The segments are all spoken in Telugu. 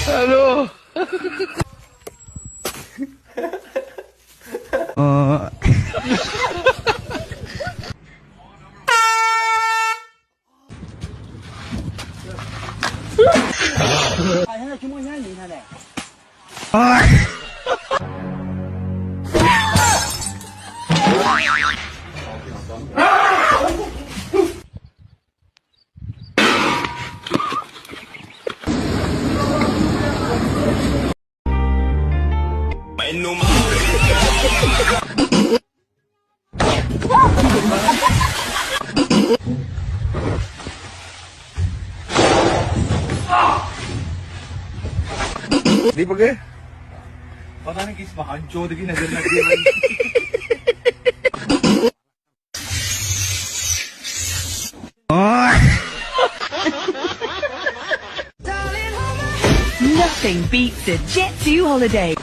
హలో दीपक पता नहीं किस महान चौध की नजर लग गई। Nothing beats a Jet2 holiday.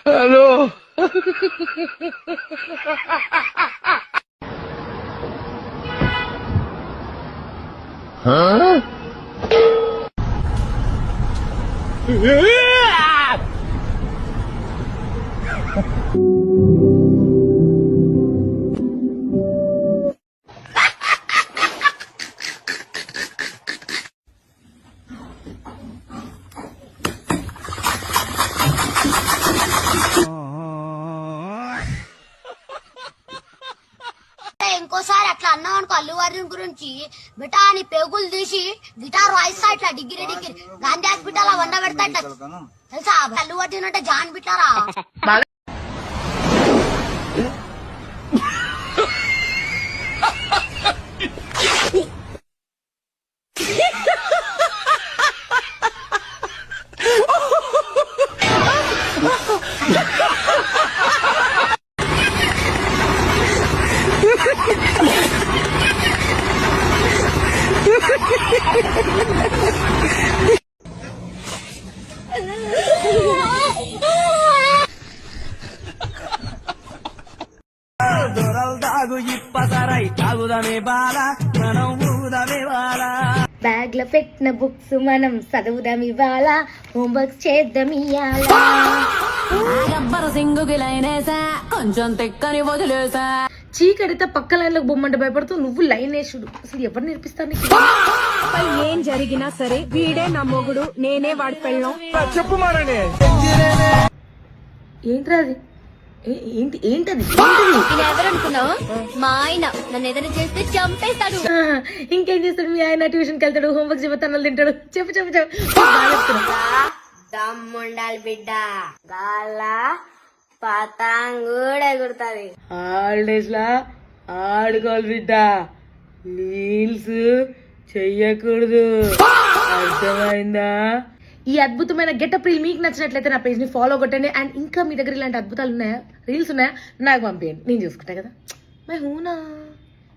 Hello हाँ ఇంకోసారి అట్లా అన్నావు అనుకో అల్లు అర్జున్ గురించి బిటా అని పేగులు తీసి గిటార్ వాయిస్తా ఇట్లా డిగ్రీ గాంధీ హాస్పిటల్ వండ పెడతా ఇట్లా తెలుసా అల్లు అర్జున్ అంటే జాన్ బిట్టారా బ్యాగ్ లో పెట్టిన బుక్స్ మనం చదువుదాం ఇవాళ హోంవర్క్ చేద్దాం ఇవాళ కొంచెం తెక్కని వదిలేసా చీకడితే పక్క లైన్ లో బొమ్మంటే భయపడుతూ నువ్వు లైన్ వేసుడు అసలు ఎవరు నేర్పిస్తారు నీకు? ఏం జరిగినా సరే వీడే నా మొగుడు నేనే వాడి పెళ్ళం చెప్పు మారని ఏంట్రా అది ఏంటది ఎవరనుకున్నావు మా ఆయన నన్ను ఏదైనా చేస్తే చంపేస్తాడు ఇంకేం చేస్తాడు మీ ఆయన ట్యూషన్కి వెళ్తాడు హోంవర్క్ చెప్పి తింటాడు చెప్పు చెప్పు చెప్పు దమ్ముండాలి బిడ్డ గాల పతంగుడు ఎగురుతుంది హాలిడేస్ లా ఆడుకోవాలి బిడ్డ రీల్స్ చెయ్యకూడదు అర్థమైందా? ఈ అద్భుతమైన గెటప్ రీల్ మీకు నచ్చినట్లయితే నా పేజ్ ని ఫాలో కొట్టండి. అండ్ ఇంకా మీ దగ్గర ఇలాంటి అద్భుతాలు ఉన్నాయా, రీల్స్ ఉన్నాయా, నాకు పంపించండి, నేను చూసుకుంటా కదా. మై హూనా.